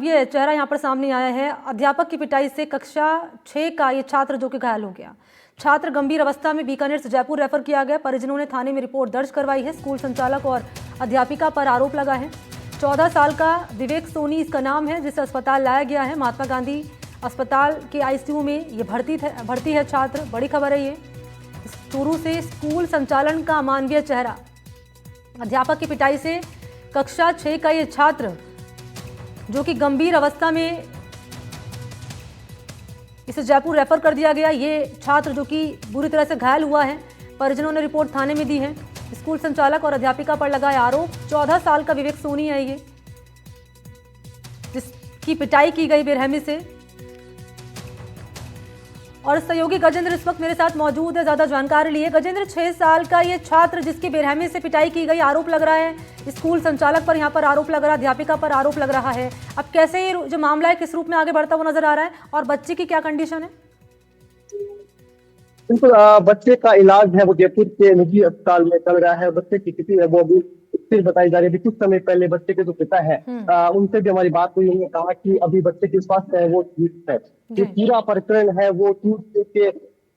ये चेहरा यहाँ पर सामने आया है। अध्यापक की पिटाई से कक्षा 6 का ये छात्र जो कि घायल हो गया। छात्र गंभीर अवस्था में बीकानेर से जयपुर रेफर किया गया। परिजनों ने थाने में रिपोर्ट दर्ज करवाई है। स्कूल संचालक और अध्यापिका पर आरोप लगा है। 14 साल का विवेक सोनी इसका नाम है, जिसे अस्पताल लाया गया है। महात्मा गांधी अस्पताल के आईसीयू में ये भर्ती है छात्र। बड़ी खबर है ये। चूरू से स्कूल संचालन का अमानवीय चेहरा। अध्यापक की पिटाई से कक्षा 6 का ये छात्र जो कि गंभीर अवस्था में, इसे जयपुर रेफर कर दिया गया। ये छात्र जो कि बुरी तरह से घायल हुआ है। परिजनों ने रिपोर्ट थाने में दी है। स्कूल संचालक और अध्यापिका पर लगा है आरोप। 14 साल का विवेक सोनी है ये, जिसकी पिटाई की गई बेरहमी से। और सहयोगी गजेंद्र इस वक्त मेरे साथ मौजूद है ज्यादा जानकारी लिए। गजेंद्र, 6 साल का ये छात्र जिसकी बेरहमी से पिटाई की गई, आरोप लग रहा है स्कूल संचालक पर, यहाँ पर आरोप लग रहा है, अध्यापिका पर आरोप लग रहा है। अब कैसे ये जो मामला है किस रूप में आगे बढ़ता हुआ नजर आ रहा है और बच्चे की क्या कंडीशन है? बिल्कुल, बच्चे का इलाज है वो जयपुर के निजी अस्पताल में चल रहा है। बच्चे की स्थिति है वो अभी स्थिर बताई जा रही है। कुछ समय पहले बच्चे के जो पिता है उनसे भी हमारी बात हुई। उन्होंने कहा कि अभी बच्चे की स्वास्थ्य है वो ठीक है। ये पूरा प्रकरण है वो टूट के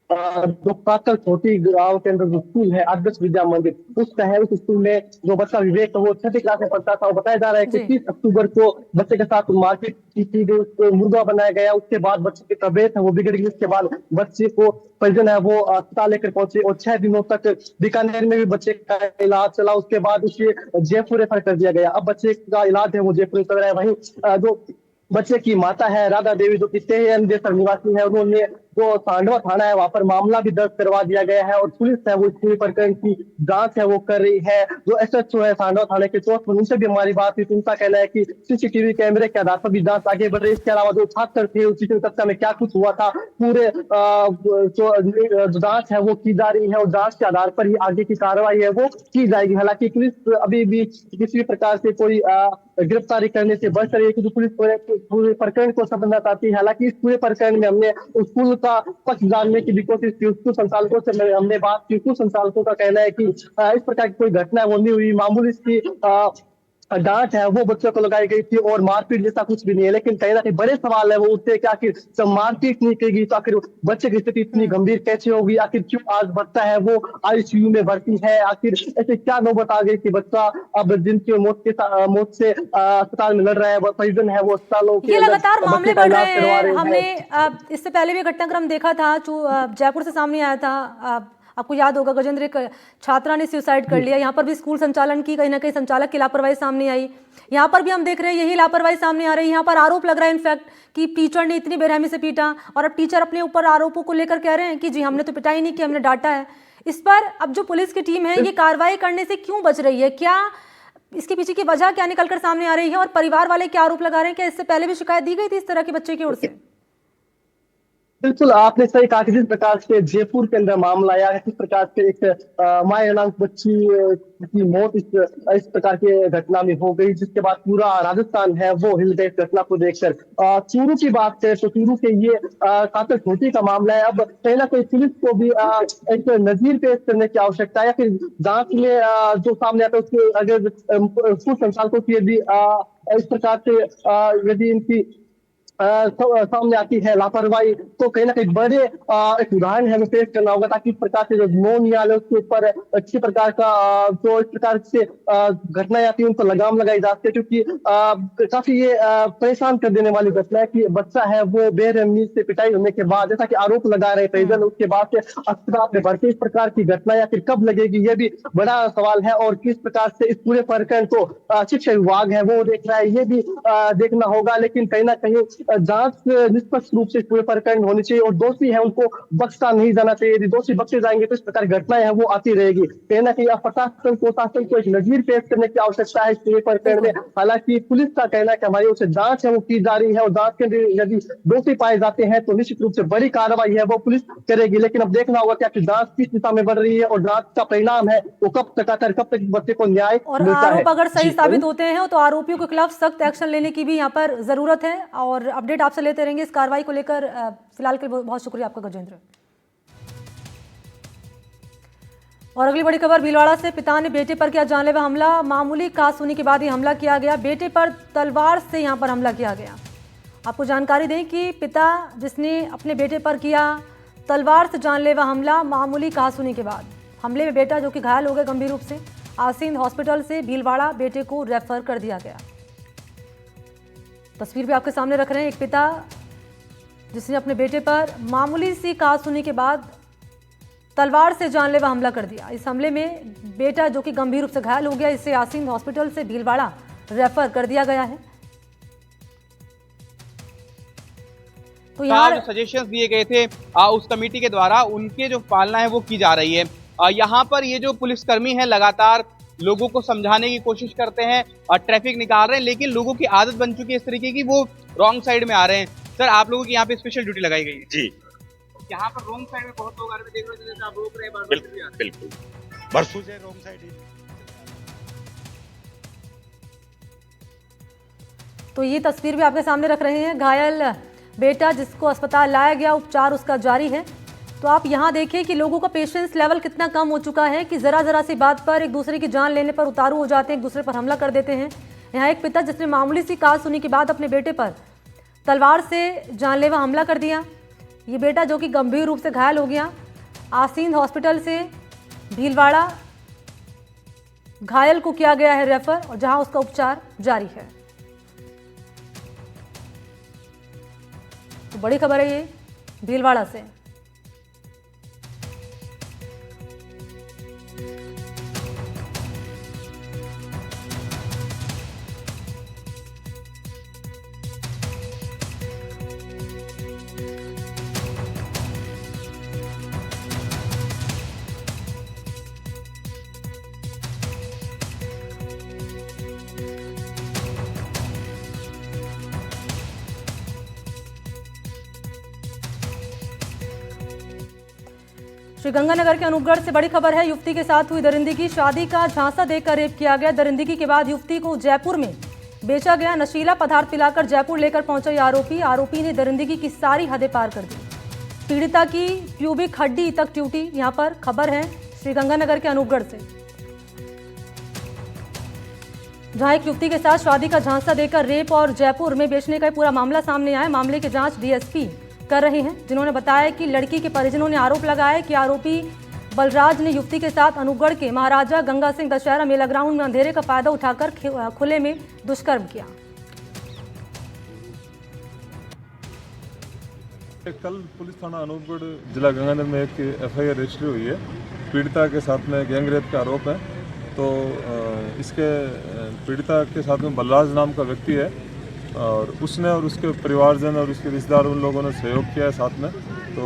जो काकल छोटी गांव के अंदर जो स्कूल है आदर्श विद्या मंदिर, उसका है। उस स्कूल में जो बच्चा विवेक वो 6ठी क्लास में पढ़ता था। वो बताया जा रहा है कि 30 अक्टूबर को बच्चे के साथ मारपीट की गई, उसको मुर्गा बनाया गया। उसके बाद बच्चे की तबीयत है वो बिगड़ गई। उसके बाद बच्चे को परिजन है वो अस्पताल लेकर पहुंचे और 6 दिनों तक बीकानेर में भी बच्चे का इलाज चला। उसके बाद उसे जयपुर रेफर कर दिया गया। अब बच्चे का इलाज है वो जयपुर चल रहा है। वहीं जो बच्चे की माता है राधा देवी, जो कि देसर निवासी है, उन्होंने जो सांडवा थाना है वहां पर मामला भी दर्ज करवा दिया गया है और पुलिस है वो इस पूरे प्रकरण की जांच है वो कर रही है। जो एसएचओ है सांडवा थाने के चौथ पर, उनसे भी हमारी बात हुई। उनका कहना है कि सीसीटीवी कैमरे के आधार पर भी जांच आगे बढ़ रही है। इसके अलावा जो छात्र थे उस कक्षा में क्या कुछ हुआ था, पूरे जो जांच है वो की जा रही है और जांच के आधार पर ही आगे की कार्रवाई है वो की जाएगी। हालांकि पुलिस अभी भी किसी भी प्रकार से कोई गिरफ्तारी करने से बच रही है, क्योंकि पुलिस पूरे प्रकरण को समझना चाहती है। हालांकि इस पूरे प्रकरण में हमने स्कूल का पक्ष जानने की भी कोशिश की। स्कूल संचालकों से हमने बात की। स्कूल संचालकों का कहना है कि इस प्रकार की कोई घटना वो नहीं हुई। मामूली सी डांट है वो बच्चों को लगाई गई थी और मारपीट जैसा कुछ भी नहीं है। लेकिन कहीं ना कहीं बड़े सवाल है वो उठते हैं कि आखिर जब मारपीट नहीं करेगी तो आखिर बच्चे की स्थिति इतनी गंभीर कैसे होगी? आखिर क्यों आज बच्चा है वो आईसीयू में भर्ती है? आखिर ऐसे क्या नौबत आ गई कि बच्चा अब जिनकी मौत से अस्पताल में लड़ रहा है, वो परिजन है वो अस्पतालों के ये लगातार मामले बढ़ रहे हैं। हमने इससे पहले भी घटनाक्रम देखा था जो जयपुर से सामने आया था। आपको याद होगा गजेंद्र, एक छात्रा ने सुसाइड कर लिया। यहाँ पर भी स्कूल संचालन की कहीं ना कहीं संचालक की लापरवाही सामने आई। यहाँ पर भी हम देख रहे हैं यही लापरवाही सामने आ रही है। यहाँ पर आरोप लग रहा है इनफैक्ट कि टीचर ने इतनी बेरहमी से पीटा, और अब टीचर अपने ऊपर आरोपों को लेकर कह रहे हैं कि जी हमने तो पिटाई नहीं की, हमने डांटा है। इस पर अब जो पुलिस की टीम है ये कार्रवाई करने से क्यों बच रही है? क्या इसके पीछे की वजह क्या निकलकर सामने आ रही है? और परिवार वाले क्या आरोप लगा रहे हैं? क्या इससे पहले भी शिकायत दी गई थी इस तरह के बच्चे की ओर से? बिल्कुल, आपने सही कहा कि जिस प्रकार से जयपुर के अंदर मामला आया है, किस प्रकार से एक मायूनांक बच्ची की मौत इस प्रकार की घटना में हो गई, जिसके बाद पूरा राजस्थान है वो हिल गया इस घटना को देखकर। चूरू की बात करें तो चूरू के ये काफी छोटी का मामला है। अब कहीं ना कहीं पुलिस को भी एक नजीर पेश करने की आवश्यकता है, या फिर जांच में जो सामने आता है उसके अगर स्कूल संचालकों की यदि इस प्रकार से यदि इनकी सामने आती है लापरवाही, तो कहीं ना कहीं बड़े एक उदाहरण हमें पेश करना होगा, ताकि इस प्रकार से जो नौ न्यायालय उसके ऊपर अच्छी प्रकार का जो इस प्रकार से घटनाएं आती है उन पर लगाम लगाई जाती है। क्योंकि काफी ये परेशान कर देने वाली घटना है कि बच्चा है वो बेरहमी से पिटाई होने के बाद, जैसा कि आरोप लगा रहे परिजन, उसके बाद से अस्पताल में भर्ती। इस प्रकार की घटना या फिर कब लगेगी, ये भी बड़ा सवाल है। और किस प्रकार से इस पूरे प्रकरण को शिक्षा विभाग है वो देख रहा है, ये भी देखना होगा। लेकिन कहीं ना कहीं जांच निष्पक्ष रूप से पूरे प्रकरण होनी चाहिए और दोषी है उनको बख्शा नहीं जाना चाहिए। यदि दोषी बख्शे जाएंगे तो इस प्रकार घटनाएं हैं वो आती रहेगी। कहीं ना कहीं प्रशासन को एक नजीर पेश करने की आवश्यकता है इस पूरे प्रकरण में। हालांकि पुलिस का कहना है कि हमारी ओर से जांच है वो की जा रही है और जांच के लिए यदि दोषी पाए जाते हैं तो निश्चित रूप से बड़ी कार्रवाई है वो पुलिस करेगी। लेकिन अब देखना होगा कि जांच किस दिशा में बढ़ रही है और जांच का परिणाम है वो कब तक आता है, कब तक बच्चे को न्याय मिलता है। आरोप अगर सही साबित होते हैं तो आरोपियों के खिलाफ सख्त एक्शन लेने की भी यहाँ पर जरूरत है। और अपडेट आपसे लेते रहेंगे इस कार्रवाई को लेकर। फिलहाल के लिए बहुत शुक्रिया आपका गजेंद्र। और अगली बड़ी खबर भीलवाड़ा से, पिता ने बेटे पर किया जानलेवा हमला। मामूली कहासुनी के बाद ये हमला किया गया। बेटे पर तलवार से यहां पर हमला किया गया। आपको जानकारी दें कि पिता जिसने अपने बेटे पर किया तलवार से जानलेवा हमला, मामूली कहासुनी के बाद हमले में बेटा जो कि घायल हो गया गंभीर रूप से, आसीन हॉस्पिटल से भीलवाड़ा बेटे को रेफर कर दिया गया। तस्वीर भी आपके सामने रख रहे हैं, एक पिता जिसने अपने बेटे पर मामूली सी कहासुनी के बाद तलवार से जानलेवा हमला कर दिया। इस हमले में बेटा जो कि गंभीर रूप से घायल हो गया, इसे आसीन हॉस्पिटल से भीलवाड़ा रेफर कर दिया गया है। तो यहाँ सजेशंस दिए गए थे उस कमेटी के द्वारा, उनके जो पालना है वो की जा रही है। यहाँ पर ये जो पुलिसकर्मी है लगातार लोगों को समझाने की कोशिश करते हैं और ट्रैफिक निकाल रहे हैं, लेकिन लोगों की आदत बन चुकी है इस तरीके की, वो रॉन्ग साइड में आ रहे हैं। सर, आप लोगों की यहाँ पे स्पेशल ड्यूटी लगाई गई है जी। यहाँ पर रॉन्ग साइड में बहुत लोग आ रहे हैं, देख रहे हैं आप रोक रहे हैं, बिल्कुल बरसों से रॉन्ग साइड ही। तो ये तस्वीर भी आपके सामने रख रहे हैं, घायल बेटा जिसको अस्पताल लाया गया, उपचार उसका जारी है। तो आप यहाँ देखिए कि लोगों का पेशेंस लेवल कितना कम हो चुका है कि जरा सी बात पर एक दूसरे की जान लेने पर उतारू हो जाते हैं, एक दूसरे पर हमला कर देते हैं। यहाँ एक पिता जिसने मामूली सी कहासुनी के बाद अपने बेटे पर तलवार से जानलेवा हमला कर दिया। ये बेटा जो कि गंभीर रूप से घायल हो गया, आसीन हॉस्पिटल से भीलवाड़ा घायल को किया गया है रेफर, और जहां उसका उपचार जारी है। तो बड़ी खबर है ये भीलवाड़ा से। श्रीगंगानगर के अनूपगढ़ से बड़ी खबर है, युवती के साथ हुई दरिंदगी। शादी का झांसा देकर रेप किया गया। दरिंदगी के बाद युवती को जयपुर में बेचा गया। नशीला पदार्थ पिलाकर जयपुर लेकर पहुंचा ये आरोपी ने दरिंदगी की सारी हदें पार कर दी। पीड़िता की प्यूबिक हड्डी तक टूटी। यहाँ पर खबर है श्रीगंगानगर के अनूपगढ़ से, जहां एक युवती के साथ शादी का झांसा देकर रेप और जयपुर में बेचने का पूरा मामला सामने आया। मामले की जांच डीएसपी कर रहे हैं, जिन्होंने बताया कि लड़की के परिजनों ने आरोप लगाया कि आरोपी बलराज ने युवती के साथ अनूपगढ़ के महाराजा गंगा सिंह दशहरा मेला ग्राउंड में अंधेरे का फायदा उठाकर खुले में दुष्कर्म किया। कल पुलिस थाना अनूपगढ़ जिला गंगानगर में एक एफआईआर रजिस्टर हुई है। पीड़िता के साथ में गैंगरेप का आरोप है। तो इसके पीड़िता के साथ में बलराज नाम का व्यक्ति है, और उसने और उसके परिवारजन और उसके रिश्तेदार उन लोगों ने सहयोग किया है साथ में। तो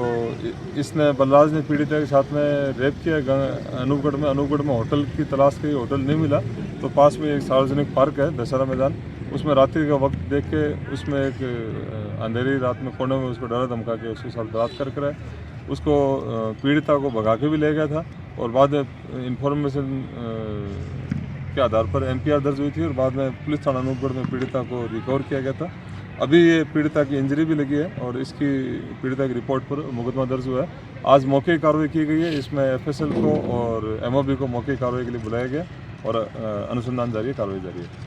इसने बलराज ने पीड़िता के साथ में रेप किया अनूपगढ़ में होटल की तलाश की, होटल नहीं मिला तो पास में एक सार्वजनिक पार्क है दशहरा मैदान, उसमें रात्रि का वक्त देख के उसमें एक अंधेरी रात में कोने में उसको डरा धमका के उसके साथ बलात्कार करा। उसको पीड़िता को भगा के भी ले गया था, और बाद में इंफॉर्मेशन के आधार पर एमपीआर दर्ज हुई थी, और बाद में पुलिस थाना अनूपगढ़ में पीड़िता को रिकवर किया गया था। अभी ये पीड़िता की इंजरी भी लगी है, और इसकी पीड़िता की रिपोर्ट पर मुकदमा दर्ज हुआ है। आज मौके की कार्रवाई की गई है। इसमें एफएसएल को और एमओबी को मौके की कार्रवाई के लिए बुलाया गया, और अनुसंधान जारी है, कार्रवाई जारी है।